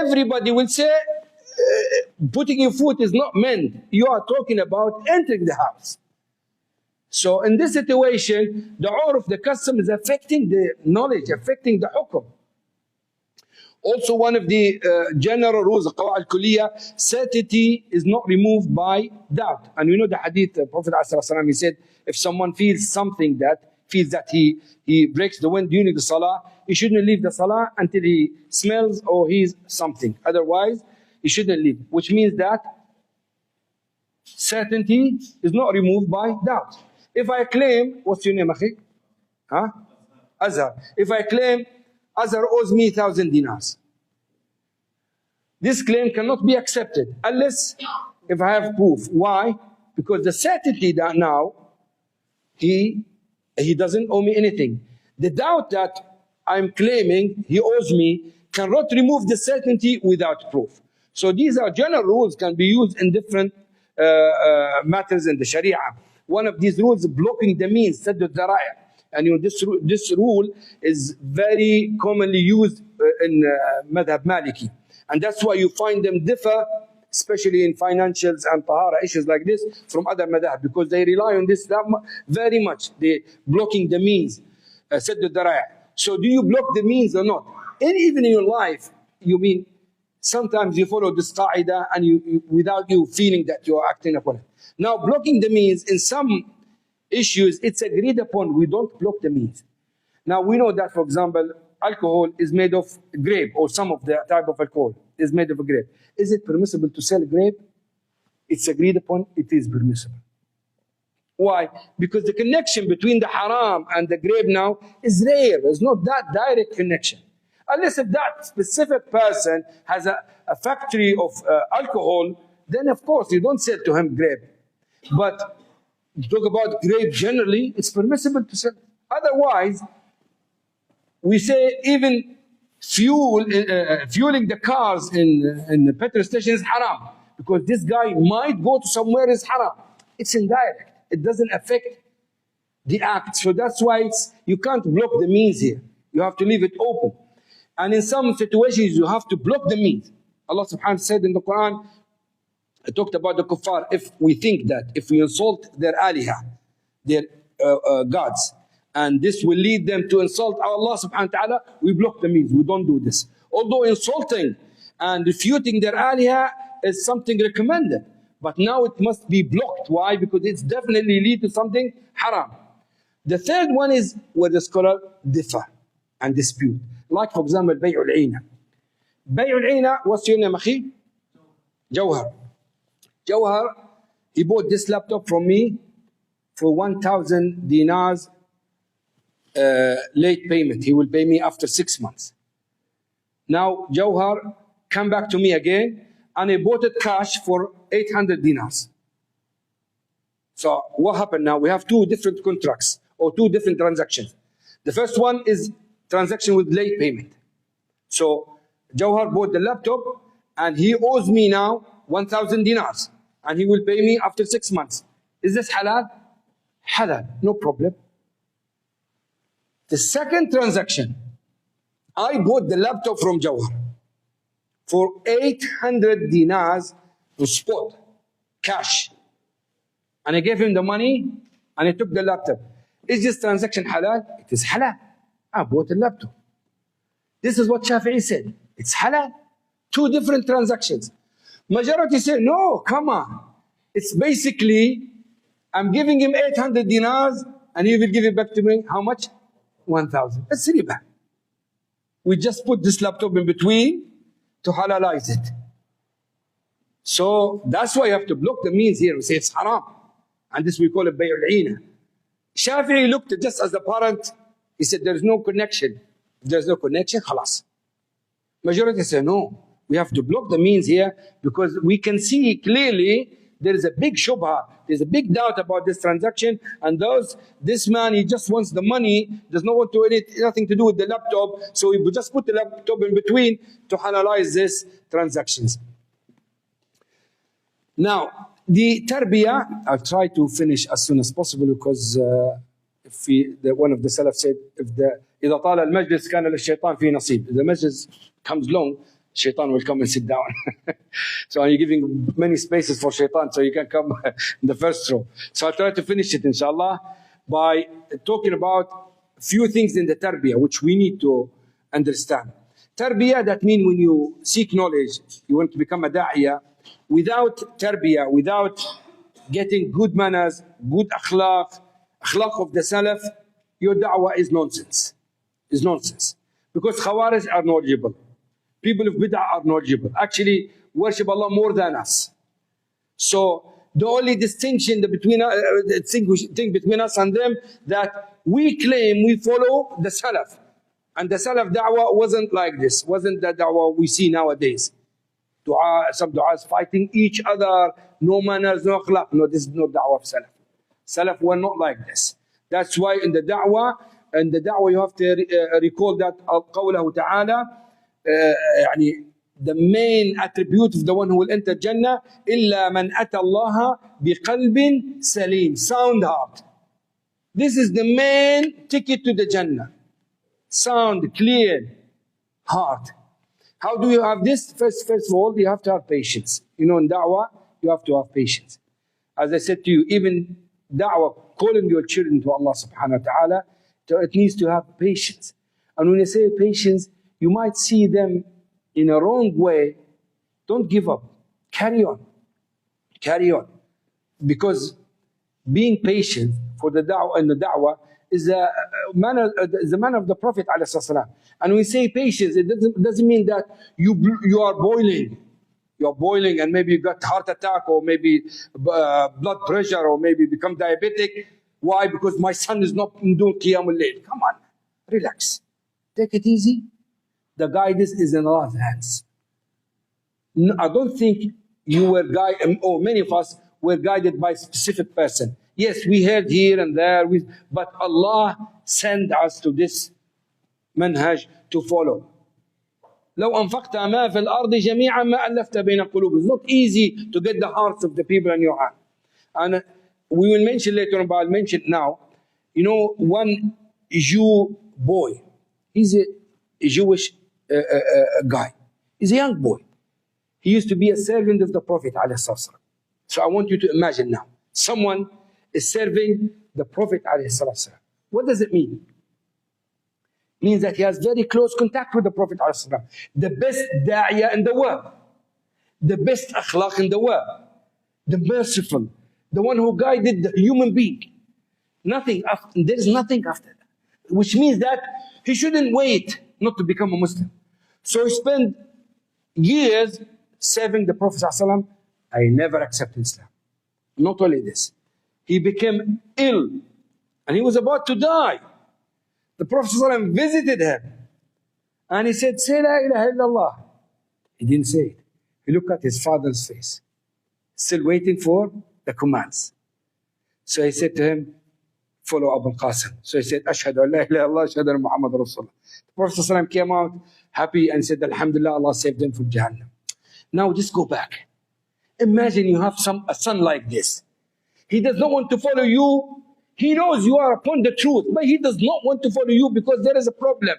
everybody will say, putting your foot is not meant. You are talking about entering the house. So in this situation, the urf, the custom is affecting the knowledge, affecting the hukum. Also, one of the general rules, qawa'id al-kulliyya, certainty is not removed by doubt. And you know the hadith, Prophet ﷺ, he said, if someone feels something that he breaks the wind during the salah, he shouldn't leave the salah until he smells or hears something. Otherwise, he shouldn't leave. Which means that certainty is not removed by doubt. If I claim, what's your name, akhi? Huh? Azhar. If I claim Azhar owes me 1,000 dinars, this claim cannot be accepted unless if I have proof. Why? Because the certainty that now he doesn't owe me anything. The doubt that I'm claiming he owes me cannot remove the certainty without proof. So these are general rules, can be used in different matters in the Sharia. one of these rules blocking the means, سد الذرائع. And this rule is very commonly used in madhab Maliki. And that's why you find them differ, especially in financials and tahara issues like this, from other madhab, because they rely on this very much. They blocking the means, سد الذرائع. So do you block the means or not? And even in your life, you mean, sometimes you follow this qaida and you without you feeling that you are acting upon it. Now blocking the means in some issues, it's agreed upon, we don't block the means. Now we know that, for example, alcohol is made of grape, or some of the type of alcohol is made of a grape. Is it permissible to sell grape? It's agreed upon, it is permissible. Why? Because the connection between the haram and the grape now is rare. There's not that direct connection. Unless if that specific person has a factory of alcohol, then of course you don't sell to him grape. But you talk about grape generally, it's permissible to sell. Otherwise, we say even fueling the cars in the petrol station is haram, because this guy might go to somewhere is haram. It's indirect. It doesn't affect the act. So that's why you can't block the means here. You have to leave it open. And in some situations, you have to block the means. Allah subhanahu wa ta'ala said in the Quran, it talked about the kuffar, if we think that if we insult their alihah, their gods, and this will lead them to insult Allah subhanahu wa ta'ala, we block the means. We don't do this. Although insulting and refuting their alihah is something recommended, but now it must be blocked. Why? Because it's definitely lead to something haram. The third one is where the scholar differ and dispute. Like for example, bay'ul ina. Bay'ul ina, what's your name, akhi? Jawhar. Jawhar, he bought this laptop from me for 1,000 dinars late payment. He will pay me after 6 months. Now Jawhar come back to me again and he bought it cash for 800 dinars. So what happened now? We have two different contracts or two different transactions. The first one is transaction with late payment. So Jawhar bought the laptop and he owes me now 1,000 dinars and he will pay me after 6 months. Is this halal? Halal, no problem. The second transaction, I bought the laptop from Jawhar for 800 dinars to spot, cash. And I gave him the money and I took the laptop. Is this transaction halal? It is halal. I bought a laptop. This is what Shafi'i said. It's halal. Two different transactions. Majority say, no, come on. It's basically, I'm giving him 800 dinars and he will give it back to me. How much? 1,000. It's riba. We just put this laptop in between to halalize it. So that's why you have to block the means here. We say it's haram. And this we call it bay'ul ina. Shafi'i looked at just as a parent. He said there's no connection. If there's no connection, khalas. Majority say no. We have to block the means here because we can see clearly there is a big shubha. There's a big doubt about this transaction, and this man, he just wants the money, does not want to nothing to do with the laptop, so he just put the laptop in between to halalize these transactions. Now, the tarbiyah, I'll try to finish as soon as possible because one of the salaf said, إذا طال المجلس كان للشيطان فيه نصيب. If the majlis comes long, shaitan will come and sit down. So you're giving many spaces for shaitan, so you can come in the first row. So I'll try to finish it, inshallah, by talking about a few things in the tarbiyah, which we need to understand. Tarbiyah, that means when you seek knowledge, you want to become a da'iyah, without tarbiyah, without getting good manners, good akhlaq of the salaf, your da'wah is nonsense. Is nonsense. Because Khawarij are knowledgeable. People of bid'ah are knowledgeable. Actually, worship Allah more than us. So the only distinction between us and them, that we claim we follow the Salaf. And the Salaf da'wah wasn't like this. Wasn't the da'wah we see nowadays. Some du'as fighting each other, no manners, no akhlaq. No, this is not da'wah of Salaf. Salaf were not like this. That's why in the da'wah you have to recall that قوله تعالى يعني the main attribute of the one who will enter Jannah, إِلَّا مَنْ أَتَى اللَّهَ بِقَلْبٍ سَلِيمٍ, sound heart. This is the main ticket to the Jannah. Sound, clear heart. How do you have this? First of all, you have to have patience. You know, in da'wah, you have to have patience. As I said to you, even da'wah, calling your children to Allah subhanahu wa ta'ala, it needs to have patience. And when I say patience, you might see them in a wrong way. Don't give up. Carry on. Carry on. Because being patient for the da'wah and the da'wah is the manner of the Prophet ﷺ. And when we say patience, it doesn't mean that you are boiling. You're boiling and maybe you got heart attack or maybe blood pressure or maybe become diabetic. Why? Because my son is not doing Qiyamul Layl. Come on, relax. Take it easy. The guidance is in Allah's hands. No, I don't think you were guided, or many of us were guided by a specific person. Yes, we heard here and there, but Allah sent us to this manhaj to follow. لو أنفقت ما في الأرض جميعا ما ألفت بين القلوب. It's not easy to get the hearts of the people in your hand. And we will mention later on, but I'll mention now. You know, one Jew boy, he's a Jewish guy. He's a young boy. He used to be a servant of the Prophet ﷺ. So I want you to imagine now, someone is serving the Prophet ﷺ. What does it mean? It means that he has very close contact with the Prophet ﷺ. The best da'iyah in the world. The best akhlaq in the world. The merciful. The one who guided the human being. Nothing after, there is nothing after that. Which means that he shouldn't wait not to become a Muslim. So he spent years serving the Prophet ﷺ. I never accepted Islam. Not only this, he became ill and he was about to die. The Prophet ﷺ visited him and he said, say la ilaha illallah. He didn't say it. He looked at his father's face, still waiting for the commands. So he said to him, follow Abu al-Qasim. So he said, Ashhadu an la ilaha illallah, ashhadu anna Muhammad Rasulullah. The Prophet ﷺ came out happy and said, Alhamdulillah, Allah saved him from Jahannam. Now just go back. Imagine you have a son like this. He does not want to follow you. He knows you are upon the truth, but he does not want to follow you because there is a problem.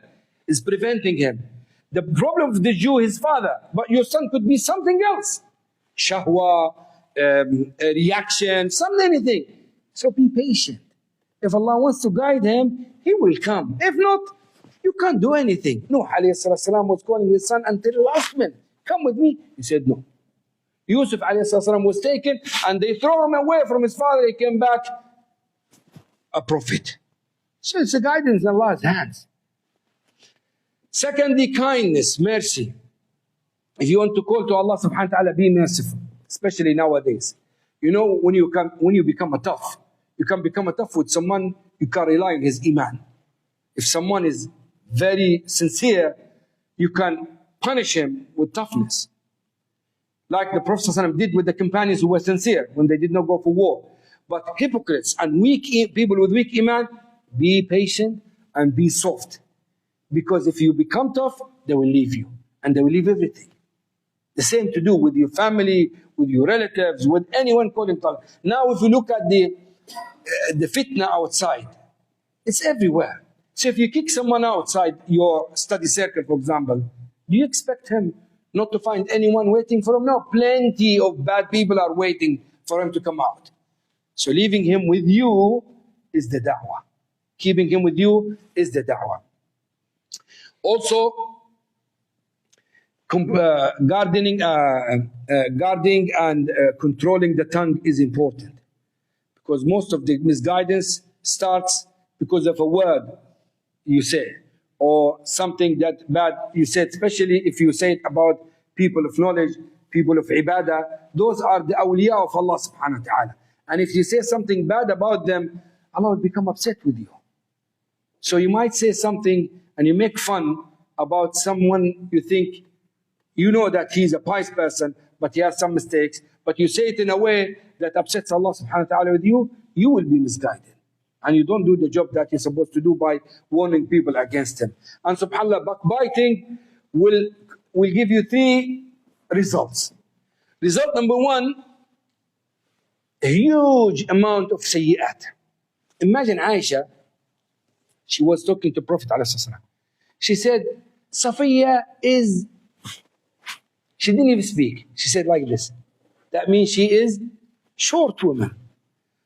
It's preventing him. The problem of the Jew, his father, but your son could be something else. Shahwa, a reaction, anything. So be patient. If Allah wants to guide him, He will come. If not, you can't do anything. Nuh alayhi salam was calling his son until the last minute. Come with me. He said no. Yusuf alayhi salam was taken and they throw him away from his father. He came back a prophet. So it's a guidance in Allah's hands. Secondly, kindness, mercy. If you want to call to Allah subhanahu wa ta'ala, be merciful, especially nowadays. You know, when you become a tough, you can become a tough with someone, you can rely on his iman. If someone is very sincere, you can punish him with toughness. Like the Prophet ﷺ did with the companions who were sincere when they did not go for war. But hypocrites and people with weak iman, be patient and be soft. Because if you become tough, they will leave you. And they will leave everything. The same to do with your family, with your relatives, with anyone calling talaq. Now if you look at the fitna outside, it's everywhere. So if you kick someone outside your study circle, for example, do you expect him not to find anyone waiting for him? No, plenty of bad people are waiting for him to come out. So leaving him with you is the da'wah. Keeping him with you is the da'wah. Also, guarding and controlling the tongue is important. Because most of the misguidance starts because of a word you say, or something that bad you said, especially if you say it about people of knowledge, people of ibadah. Those are the awliya of Allah subhanahu wa ta'ala. And if you say something bad about them, Allah will become upset with you. So you might say something and you make fun about someone you think, you know that he's a pious person, but he has some mistakes, but you say it in a way that upsets Allah subhanahu wa ta'ala with you, you will be misguided. And you don't do the job that you're supposed to do by warning people against him. And subhanAllah, backbiting will will give you 3 results. Result number 1, a huge amount of sayyi'at. Imagine Aisha, she was talking to Prophet ﷺ. She said, Safiya is, she didn't even speak. She said like this. That means she is short woman.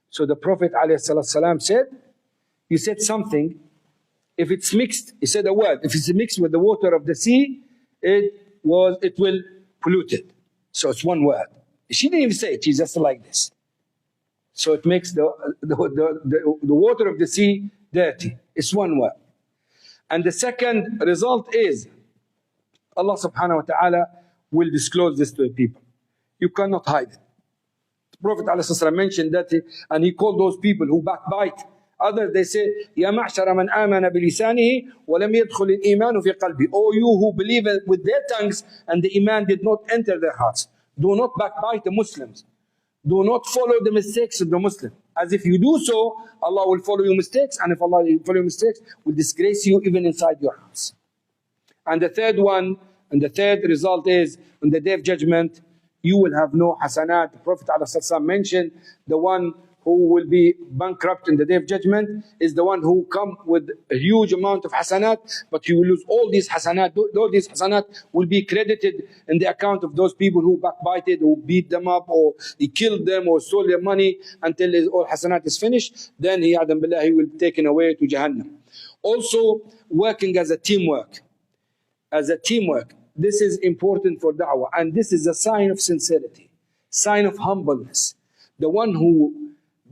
So the Prophet ﷺ said, you said something, if it's mixed, he said a word, if it's mixed with the water of the sea, it will pollute it. So it's one word. She didn't even say it, she's just like this. So it makes the water of the sea dirty. It's one word. And the second result is, Allah subhanahu wa ta'ala will disclose this to the people. You cannot hide it. The Prophet ﷺ mentioned that, and he called those people who backbite. Others, they say, يَا مَعْشَرَ مَنْ آمَنَ بِلِسَانِهِ وَلَمْ يَدْخُلِ الْإِيمَانُ فِي قَلْبِهِ. O you who believe with their tongues and the iman did not enter their hearts. Do not backbite the Muslims. Do not follow the mistakes of the Muslim. As if you do so, Allah will follow your mistakes, and if Allah will follow your mistakes, will disgrace you even inside your house. And the third one, and the third result is, on the day of judgment, you will have no hasanat. The Prophet ﷺ mentioned the one who will be bankrupt in the day of judgment is the one who come with a huge amount of hasanat, but he will lose all these hasanat. All these hasanat will be credited in the account of those people who backbited, who beat them up, or he killed them, or stole their money until his all hasanat is finished. Then he will be taken away to Jahannam. Also, working as a teamwork. As a teamwork. This is important for da'wah, and this is a sign of sincerity, sign of humbleness. The one who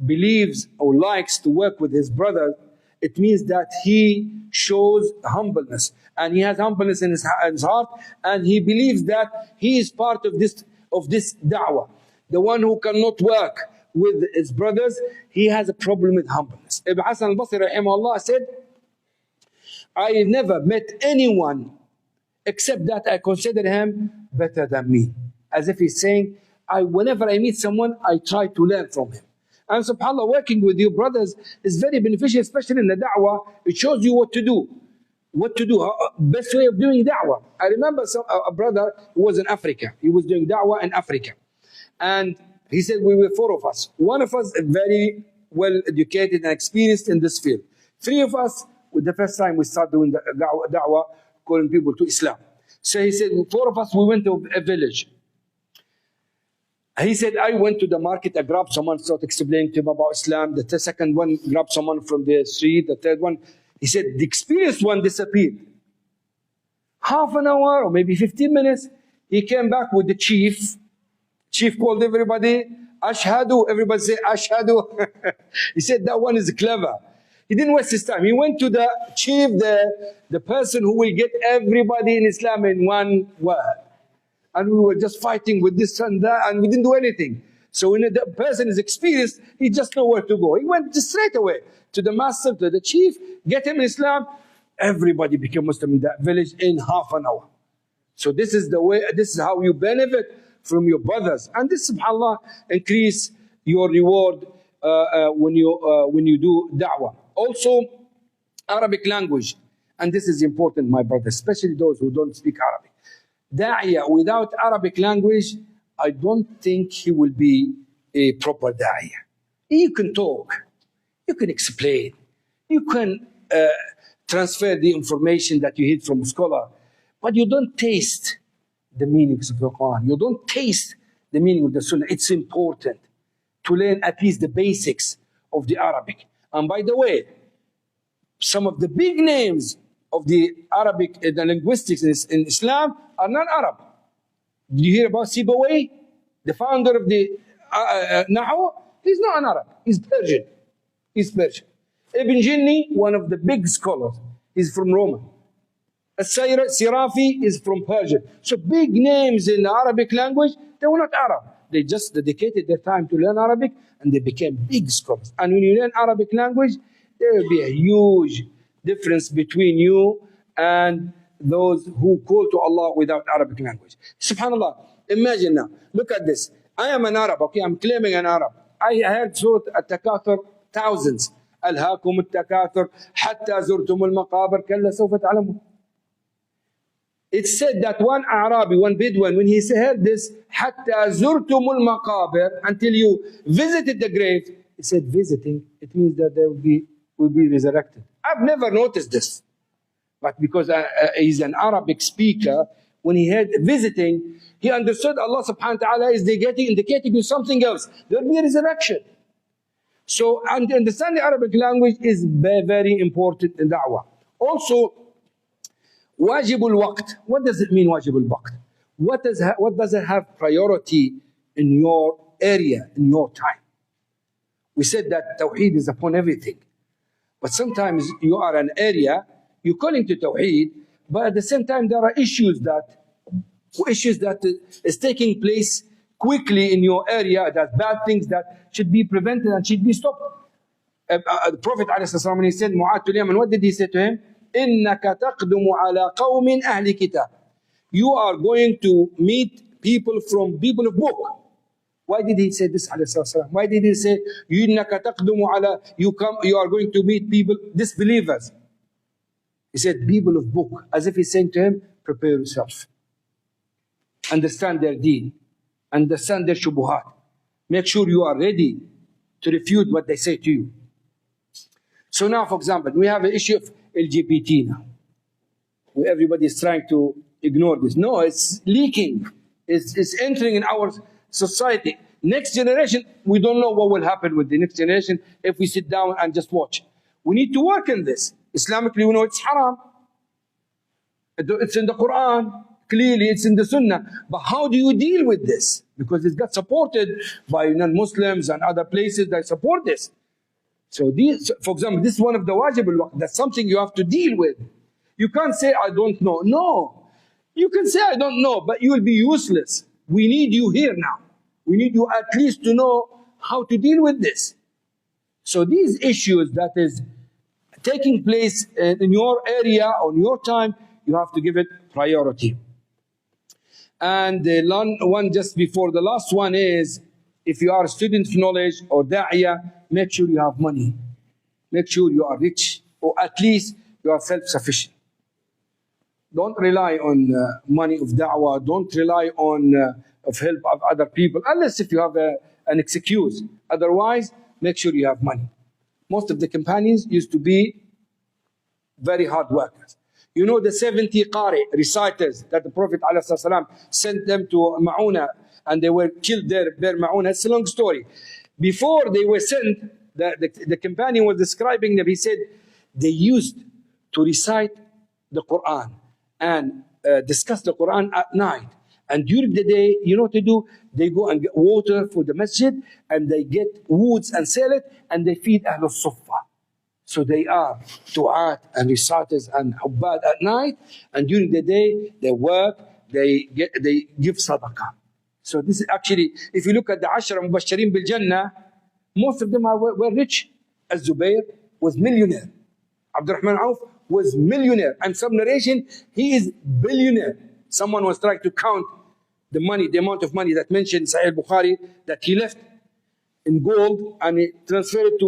believes or likes to work with his brother, it means that he shows humbleness, and he has humbleness in his heart, and he believes that he is part of this da'wah. The one who cannot work with his brothers, he has a problem with humbleness. Ibn Hasan al-Basri rahimahullah said, I never met anyone except that I consider him better than me. As if he's saying, whenever I meet someone, I try to learn from him. And subhanAllah, working with your brothers is very beneficial, especially in the da'wah. It shows you what to do. Best way of doing da'wah. I remember a brother who was in Africa. He was doing da'wah in Africa. And he said, we were 4 of us. One of us very well educated and experienced in this field. 3 of us, with the first time we started doing da'wah, calling people to Islam. So he said, 4 of us, we went to a village. He said, I went to the market, I grabbed someone, started explaining to him about Islam. The second one grabbed someone from the street. The third one, he said, the experienced one disappeared. Half an hour or maybe 15 minutes, he came back with the chief. Chief called everybody, Ashhadu, everybody say Ashhadu. He said, that one is clever. He didn't waste his time. He went to the chief, the person who will get everybody in Islam in one word. And we were just fighting with this and that, and we didn't do anything. So when the person is experienced, he just knows where to go. He went just straight away to the master, to the chief, get him in Islam. Everybody became Muslim in that village in half an hour. So this is the way, this is how you benefit from your brothers. And this, subhanAllah, increase your reward when you do da'wah. Also, Arabic language. And this is important, my brothers, especially those who don't speak Arabic. Da'iyah without Arabic language, I don't think he will be a proper da'iyah. You can talk, you can explain, you can transfer the information that you heard from a scholar, but you don't taste the meanings of the Quran. You don't taste the meaning of the Sunnah. It's important to learn at least the basics of the Arabic. And by the way, some of the big names of the Arabic, the linguistics in Islam are not Arab. Did you hear about Sibawayh, the founder of the Nahu? He's not an Arab, he's Persian. He's Persian. Ibn Jinni, one of the big scholars, is from Rome. Sirafi is from Persian. So big names in the Arabic language, they were not Arab. They just dedicated their time to learn Arabic and they became big scholars. And when you learn Arabic language, there will be a huge difference between you and those who call to Allah without Arabic language. Subhanallah, imagine now, look at this. I am an Arab, okay, I'm claiming an Arab. I heard Surah At-Takathur thousands. ألهاكم التكاثر حتى زرتم المقابر كلا سوف تعلمون. It said that one Arabi, one Bedouin, when he heard this, حَتَّى زُرْتُمُ الْمَقَابِرِ, until you visited the grave, he said visiting, it means that they will be resurrected. I've never noticed this. But because he's an Arabic speaker, when he heard visiting, he understood Allah subhanahu wa ta'ala is indicating you something else. There will be a resurrection. So understanding Arabic language is very, very important in da'wah. Also, wajib al-waqt. What does it mean, wajib al-waqt? What does it have priority in your area, in your time? We said that Tawheed is upon everything. But sometimes you are an area, you're calling to Tawheed, but at the same time there are issues that is taking place quickly in your area, that bad things that should be prevented and should be stopped. The Prophet ﷺ, when he said Mu'ad to Yemen, what did he say to him? إِنَّكَ تَقْدُمُ عَلَىٰ قَوْمٍ أَهْلِ كِتَابٍ. You are going to meet people of book. Why did he say this? Why did he say إِنَّكَ تَقْدُمُ عَلَىٰ you are going to meet people, disbelievers? He said people of book, as if he's saying to him, prepare yourself. Understand their deen. Understand their shubuhat. Make sure you are ready to refute what they say to you. So now, for example, we have an issue of LGBT now. Where everybody is trying to ignore this. No, it's leaking. It's entering in our society. Next generation, we don't know what will happen with the next generation if we sit down and just watch. We need to work in this. Islamically, we know it's haram. It's in the Quran. Clearly, it's in the Sunnah. But how do you deal with this? Because it got supported by non-Muslims and other places that support this. So these, for example, this is one of the wajib al-waqt. That's something you have to deal with. You can't say, I don't know. No. You can say, I don't know, but you will be useless. We need you here now. We need you at least to know how to deal with this. So these issues that is taking place in your area, on your time, you have to give it priority. And the one just before the last one is, if you are a student of knowledge or da'iyah, make sure you have money. Make sure you are rich, or at least you are self-sufficient. Don't rely on money of da'wah. Don't rely on of help of other people, unless if you have an excuse. Otherwise, make sure you have money. Most of the companions used to be very hard workers. You know the 70 qari, reciters, that the Prophet ﷺ sent them to Ma'una and they were killed there, Ma'una. It's a long story. Before they were sent, the companion was describing them. He said they used to recite the Quran and discuss the Quran at night. And during the day, you know what to do? They go and get water for the masjid and they get woods and sell it and they feed Ahlul Suffah. So they are du'at and reciters and hubbad at night, and during the day they work, they give sadaqah. So this is actually, if you look at the Ashra Mubashirin bil Jannah, most of them were rich. Az-Zubayr was millionaire. Abdurrahman Auf was millionaire. And some narration, he is billionaire. Someone was trying to count the money, the amount of money that mentioned in Sahih Bukhari that he left in gold, and he transferred it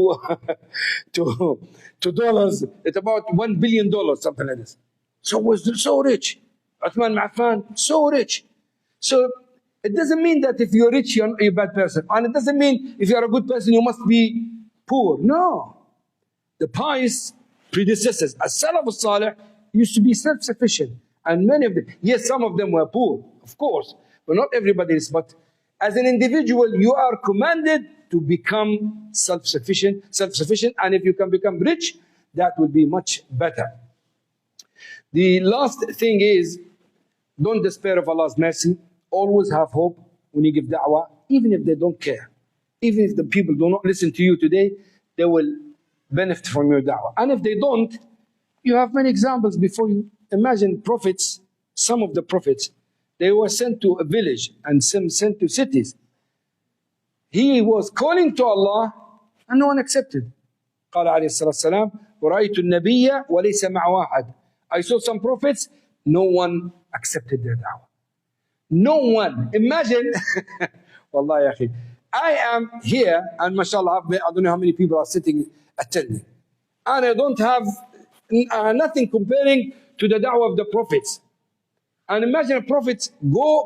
to dollars. It's about $1 billion, something like this. So was so rich. Uthman Affan, so rich. So it doesn't mean that if you're rich, you're a bad person. And it doesn't mean if you're a good person, you must be poor. No. The pious predecessors, as-Salaf al-Salih, used to be self-sufficient. And many of them, yes, some of them were poor, of course, but not everybody is. But as an individual, you are commanded to become self-sufficient, and if you can become rich, that will be much better. The last thing is, don't despair of Allah's mercy. Always have hope when you give da'wah, even if they don't care. Even if the people do not listen to you today, they will benefit from your da'wah. And if they don't, you have many examples before you. Imagine prophets, some of the prophets, they were sent to a village and some sent to cities. He was calling to Allah and no one accepted. قال عليه الصلاة والسلام ورأيت النبي وليس مع واحد. I saw some prophets, no one accepted their da'wah. No one. Imagine, Wallahi ya akhi, I am here and mashallah, I don't know how many people are sitting attending. And I don't have nothing comparing to the da'wah of the prophets. And imagine a prophet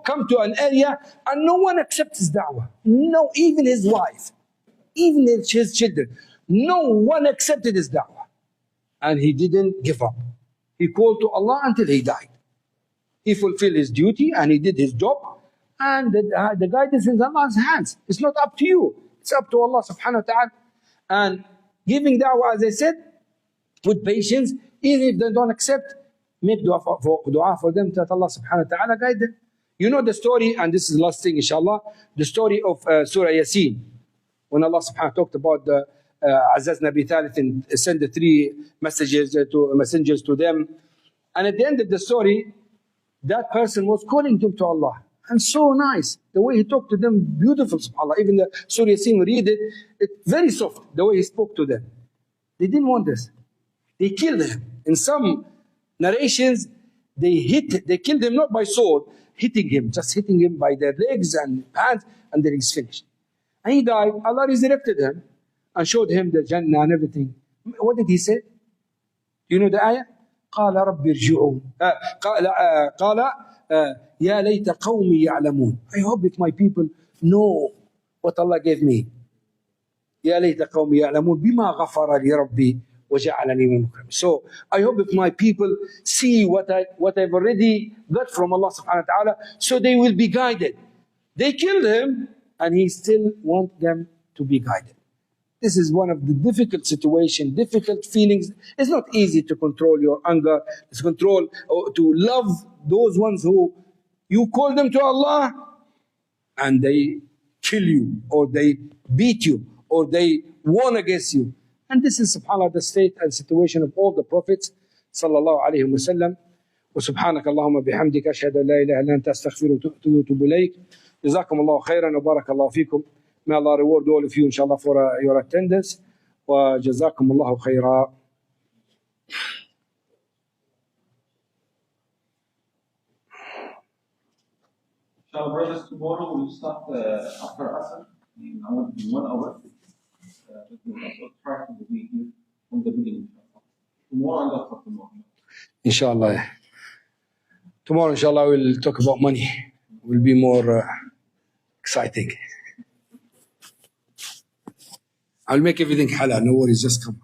come to an area and no one accepts his da'wah. No, even his wife, even his children. No one accepted his da'wah. And he didn't give up. He called to Allah until he died. He fulfilled his duty and he did his job. And the guidance is in Allah's hands. It's not up to you. It's up to Allah subhanahu wa ta'ala. And giving da'wah, as I said, with patience, even if they don't accept, make dua for them that Allah subhanahu wa ta'ala guide them. You know the story, and this is the last thing inshallah, the story of Surah Yasin. When Allah subhanahu wa ta'ala talked about the Azazna bi thalithin, send the 3 messengers to them. And at the end of the story, that person was calling them to Allah. And so nice. The way he talked to them, beautiful, subhanAllah. Even the Surah Yasin, read it, it's very soft, the way he spoke to them. They didn't want this. They killed him. In some narrations, they killed him not by sword, hitting him, just hitting him by their legs and hands, and then he's finished. And he died. Allah resurrected him and showed him the Jannah and everything. What did he say? You know the ayah? قال رب ارجعون قال يا ليت قومي يعلمون. I hope if my people know what Allah gave me. يا ليت قومي يعلمون بما غفر لي ربي وجعلني من المكرمين. So I hope if my people see what I've already got from Allah subhanahu wa ta'ala, so they will be guided. They killed him and he still wants them to be guided. This is one of the difficult situations, difficult feelings. It's not easy to control your anger, to love those ones who you call them to Allah and they kill you, or they beat you, or they warn against you. And this is, subhanAllah, the state and situation of all the prophets, sallallahu alayhi wa sallam. وسبحانك اللهم بحمدك أشهد أن لا إله إلا أنت أستغفرك وأتوب إليك. جزاكم الله خيرا وبارك الله فيكم. May Allah reward all of you, inshallah, for your attendance. وجزاكم الله خيرا. Inshallah, brothers, tomorrow we'll start after Asr in 1 hour. We'll try to be here from the beginning. Tomorrow and after tomorrow. Inshallah. Tomorrow, inshallah, we'll talk about money. Will be more exciting. I'll make everything halal. No worries, just come.